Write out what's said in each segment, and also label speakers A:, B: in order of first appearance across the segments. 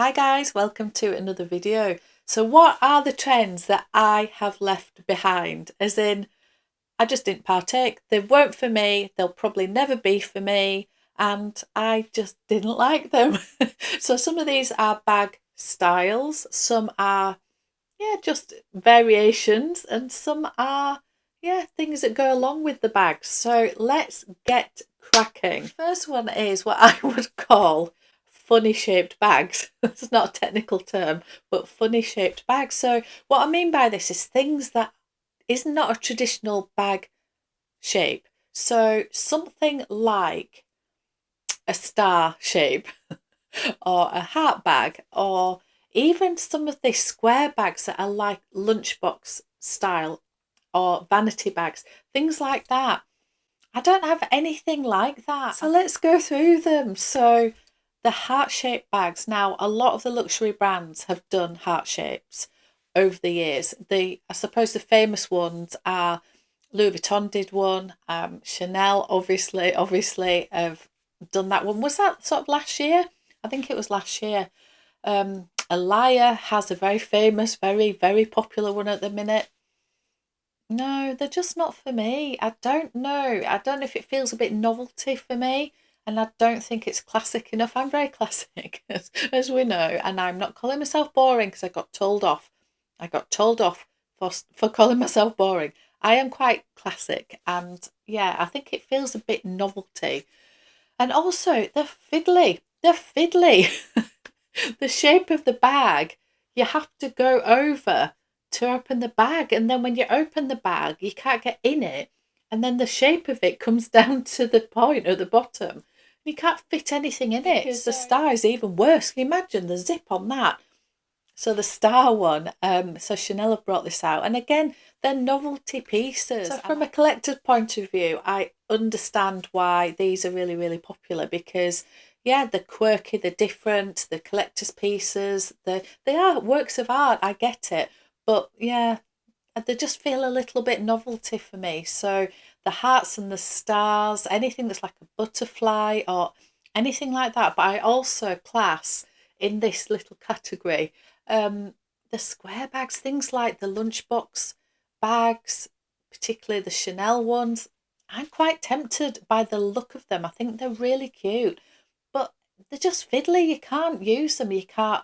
A: Hi guys, welcome to another video. So what are the trends that I have left behind? As in, I just didn't partake. They weren't for me. They'll probably never be for me. And I just didn't like them. So some of these are bag styles. Some are, just variations. And some are, things that go along with the bags. So let's get cracking. First one is what I would call funny shaped bags. It's not a technical term, but funny shaped bags. So what I mean by this is things that is not a traditional bag shape. So something like a star shape or a heart bag, or even some of the square bags that are like lunchbox style or vanity bags, things like that. I don't have anything like that. So let's go through them. So the heart-shaped bags. Now, a lot of the luxury brands have done heart shapes over the years. I suppose the famous ones are Louis Vuitton did one. Chanel, obviously, have done that one. Was that sort of last year? I think it was last year. Alaya has a very famous, very, very popular one at the minute. No, they're just not for me. I don't know. I don't know if it feels a bit novelty for me, and I don't think it's classic enough. I'm very classic, as we know, and I'm not calling myself boring because I got told off. I got told off for calling myself boring. I am quite classic, and yeah, I think it feels a bit novelty. And also, they're fiddly. They're fiddly. The shape of the bag, you have to go over to open the bag, and then when you open the bag you can't get in it, and then the shape of it comes down to the point at the bottom. You can't fit anything in it. The star is even worse. Can you imagine the zip on that? So the star one, so Chanel have brought this out, and again, they're novelty pieces. So from a collector's point of view, I understand why these are really, really popular, because yeah, they're quirky, they're different, they're collector's pieces, they are works of art, I get it. But yeah, they just feel a little bit novelty for me. So the hearts and the stars, anything that's like a butterfly or anything like that. But I also class in this little category the square bags, things like the lunchbox bags, particularly the Chanel ones. I'm quite tempted by the look of them. I think they're really cute, but they're just fiddly. You can't use them. You can't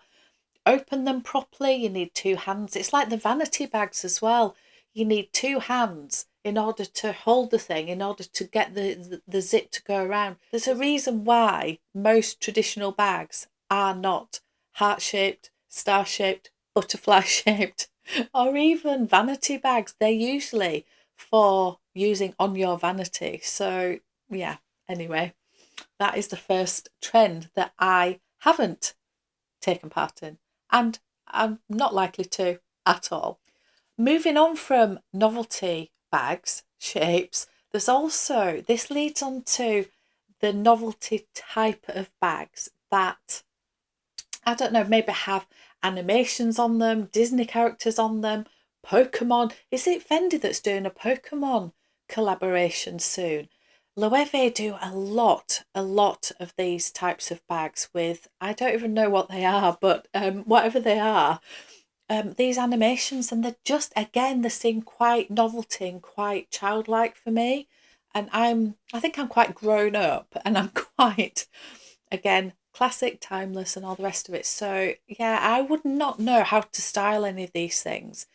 A: open them properly. You need two hands. It's like the vanity bags as well. You need two hands in order to hold the thing, in order to get the zip to go around. There's a reason why most traditional bags are not heart shaped, star shaped, butterfly shaped, or even vanity bags. They're usually for using on your vanity. So yeah, anyway, that is the first trend that I haven't taken part in, and I'm not likely to at all. Moving on from novelty bags, shapes, there's also, this leads on to the novelty type of bags that, I don't know, maybe have animations on them, Disney characters on them, Pokemon. Is it Fendi that's doing a Pokemon collaboration soon? Loewe do a lot of these types of bags with, I don't even know what they are, but whatever they are, these animations, and they're just, again, they seem quite novelty and quite childlike for me. And I think I'm quite grown up, and I'm quite, again, classic, timeless, and all the rest of it. So yeah, I would not know how to style any of these things.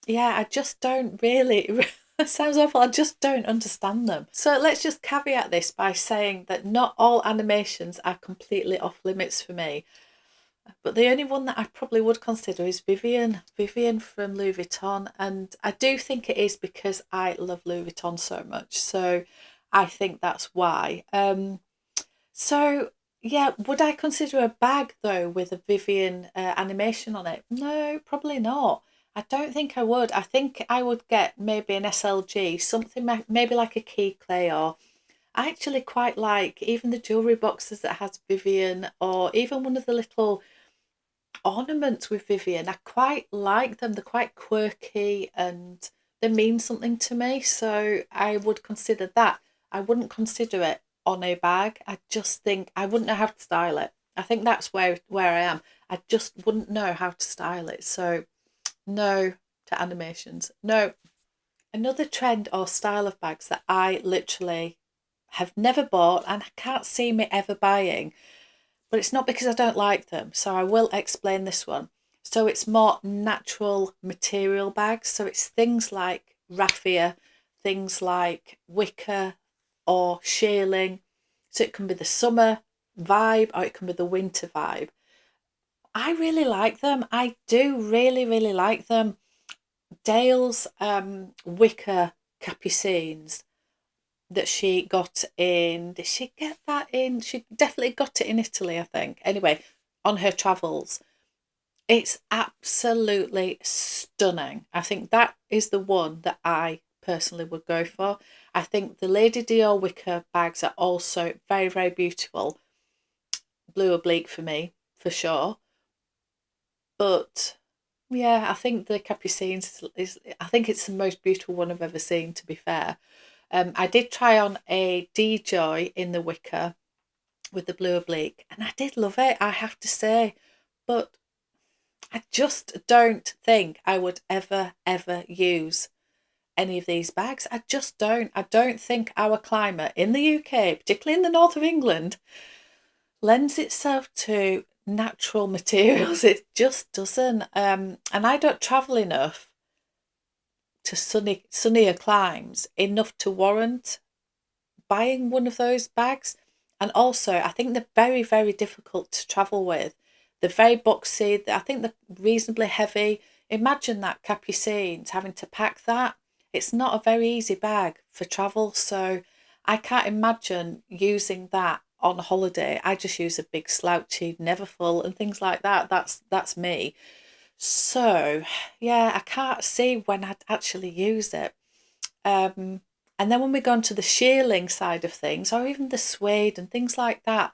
A: Yeah, I just don't really. It sounds awful. I just don't understand them. So let's just caveat this by saying that not all animations are completely off limits for me. But the only one that I probably would consider is Vivian. Vivian from Louis Vuitton. And I do think it is because I love Louis Vuitton so much. So I think that's why. So yeah, would I consider a bag though with a Vivian animation on it? No, probably not. I don't think I would. I think I would get maybe an SLG, something maybe like a key clay, or I actually quite like even the jewellery boxes that has Vivian, or even one of the little ornaments with Vivian. I quite like them. They're quite quirky and they mean something to me. So I would consider that. I wouldn't consider it on a bag. I just think I wouldn't know how to style it. I think that's where I am. I just wouldn't know how to style it. So no to animations. No. Another trend or style of bags that I literally have never bought and I can't see me ever buying, but it's not because I don't like them. So I will explain this one. So it's more natural material bags. So it's things like raffia, things like wicker or shearling. So it can be the summer vibe or it can be the winter vibe. I really like them. I do really, really like them. Dale's wicker capucines that she got in. Did she get that in? She definitely got it in Italy, I think. Anyway, on her travels. It's absolutely stunning. I think that is the one that I personally would go for. I think the Lady Dior wicker bags are also very, very beautiful. Blue oblique for me, for sure. But yeah, I think the Capucines is I think it's the most beautiful one I've ever seen, to be fair. I did try on a D-Joy in the wicker with the blue oblique, and I did love it, I have to say. But I just don't think I would ever use any of these bags. I just don't. I don't think our climate in the UK, particularly in the north of England, lends itself to natural materials. It just doesn't. And I don't travel enough to sunnier climes enough to warrant buying one of those bags. And also, I think they're very, very difficult to travel with. They're very boxy. I think they're reasonably heavy. Imagine that capucines having to pack that. It's not a very easy bag for travel. So I can't imagine using that on holiday. I just use a big slouchy Neverfull and things like that. That's me. So yeah, I can't see when I'd actually use it. Um, and then when we go on to the shearling side of things, or even the suede and things like that,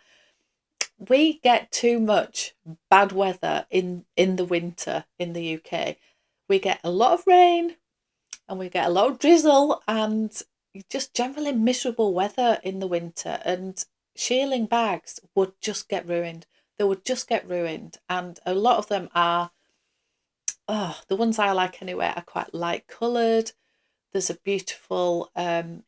A: we get too much bad weather in the winter in the UK. We get a lot of rain and we get a lot of drizzle and just generally miserable weather in the winter. And shearling bags would just get ruined. They would just get ruined. And a lot of them are, oh, the ones I like anyway are quite light coloured. There's a beautiful,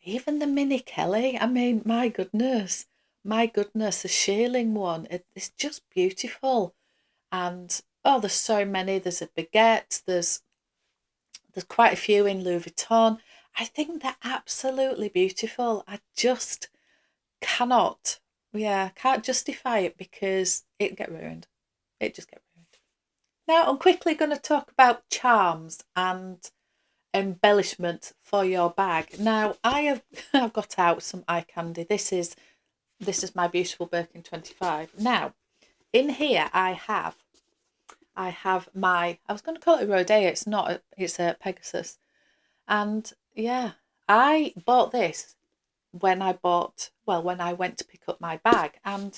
A: even the Mini Kelly. I mean, my goodness, the shearling one. It's just beautiful. And oh, there's so many. There's a baguette. There's quite a few in Louis Vuitton. I think they're absolutely beautiful. I just cannot, yeah, can't justify it because it get ruined. It just get ruined. Now I'm quickly going to talk about charms and embellishment for your bag. Now I have I've got out some eye candy. This is my beautiful Birkin 25. Now in here I have my, I was going to call it a Rodeo. It's not. It's a Pegasus. And yeah, I bought this when when I went to pick up my bag. And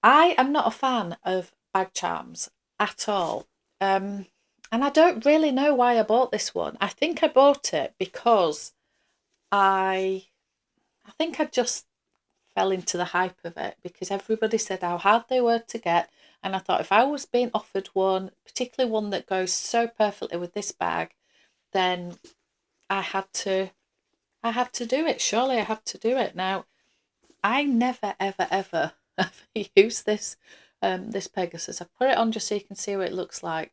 A: I am not a fan of bag charms at all. And I don't really know why I bought this one. I think I bought it because I I think I just fell into the hype of it because everybody said how hard they were to get. And I thought if I was being offered one, particularly one that goes so perfectly with this bag, then I had to I had to do it. Surely I have to do it. Now, I never ever use this Pegasus. I put it on just so you can see what it looks like.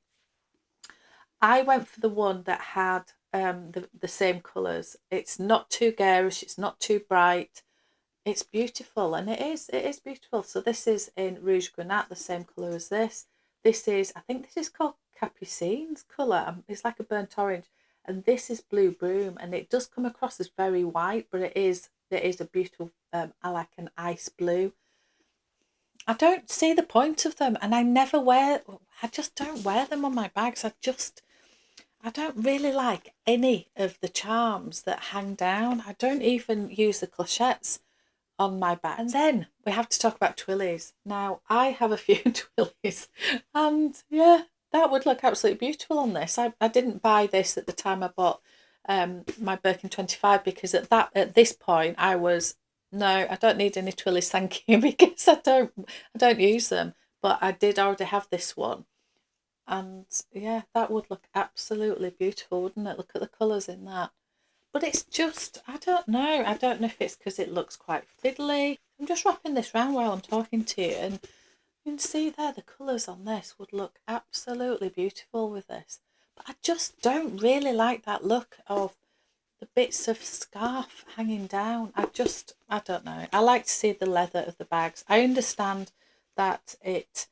A: I went for the one that had the same colours. It's not too garish, it's not too bright. It's beautiful, and it is beautiful. So this is in Rouge Grenat, the same colour as this. This is, I think this is called Capucine's colour. It's like a burnt orange. And this is Blue Broom, and it does come across as very white, but it is a beautiful, I like an ice blue. I don't see the point of them, and I just don't wear them on my bags. I don't really like any of the charms that hang down. I don't even use the clochettes on my back. And then we have to talk about twillies. Now, I have a few twillies, and yeah, that would look absolutely beautiful on this. I didn't buy this at the time I bought my Birkin 25 because at this point I was No, I don't need any twillies, thank you, because I don't use them. But I did already have this one. And yeah, that would look absolutely beautiful, wouldn't it? Look at the colours in that. But it's just, I don't know. I don't know if it's because it looks quite fiddly. I'm just wrapping this round while I'm talking to you, and you can see there the colours on this would look absolutely beautiful with this. But I just don't really like that look of the bits of scarf hanging down. I don't know. I like to see the leather of the bags. I understand that it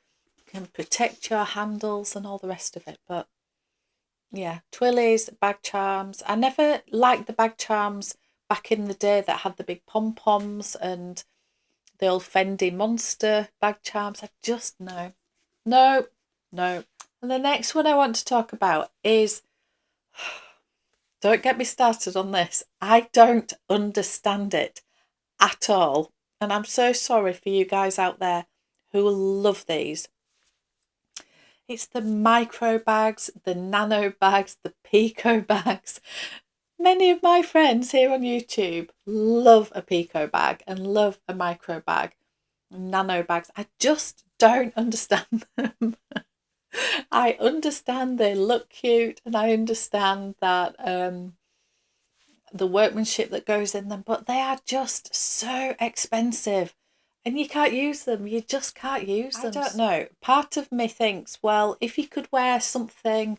A: can protect your handles and all the rest of it, but yeah, twillies, bag charms. I never liked the bag charms back in the day that had the big pom poms and the old Fendi Monster bag charms. I just no, no, no. And the next one I want to talk about is, don't get me started on this. I don't understand it at all. And I'm so sorry for you guys out there who love these. It's the micro bags, the nano bags, the pico bags. Many of my friends here on YouTube love a pico bag and love a micro bag, nano bags. I just don't understand them. I understand they look cute and I understand that the workmanship that goes in them, but they are just so expensive and you can't use them. You just can't use them. I don't know. Part of me thinks, well, if you could wear something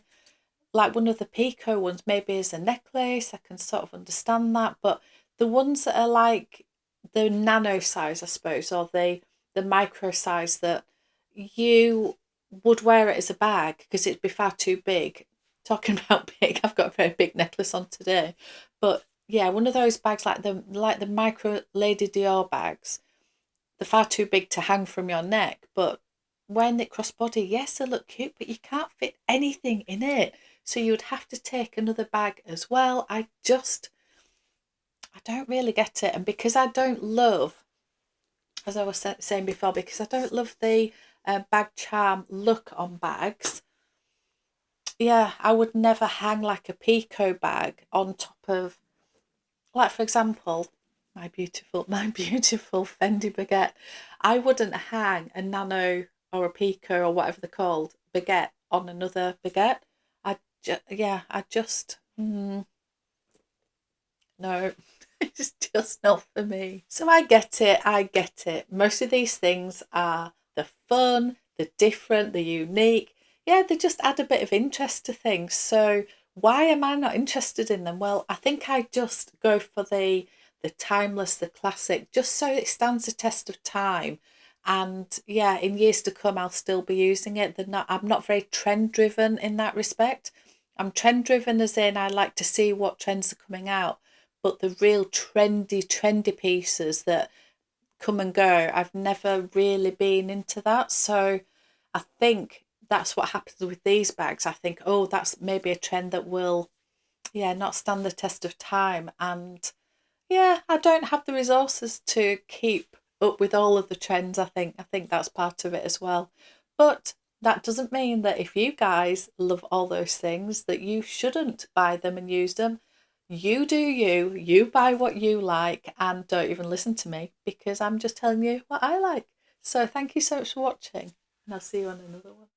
A: like one of the Pico ones, maybe as a necklace, I can sort of understand that. But the ones that are like the nano size, I suppose, or the micro size that you would wear it as a bag because it'd be far too big. Talking about big, I've got a very big necklace on today, but yeah, one of those bags like the micro Lady Dior bags, they're far too big to hang from your neck. But when it crossbody, yes, they look cute, but you can't fit anything in it. So you'd have to take another bag as well. I don't really get it. And because I don't love, as I was saying before, because I don't love the bag charm look on bags, yeah, I would never hang like a Pico bag on top of, like for example, my beautiful Fendi baguette. I wouldn't hang a nano or a Pico or whatever they're called baguette on another baguette. I just no, it's just not for me. So I get it. I get it. Most of these things are the fun, the different, the unique. Yeah, they just add a bit of interest to things. So why am I not interested in them? Well, I think I just go for the timeless, the classic, just so it stands the test of time. And yeah, in years to come, I'll still be using it. I'm not very trend driven in that respect. I'm trend driven as in I like to see what trends are coming out, but the real trendy pieces that come and go, I've never really been into that. So I think that's what happens with these bags. I think, oh, that's maybe a trend that will, yeah, not stand the test of time. And yeah, I don't have the resources to keep up with all of the trends, I think that's part of it as well. But that doesn't mean that if you guys love all those things that you shouldn't buy them and use them. You do you, you buy what you like and don't even listen to me because I'm just telling you what I like. So thank you so much for watching and I'll see you on another one.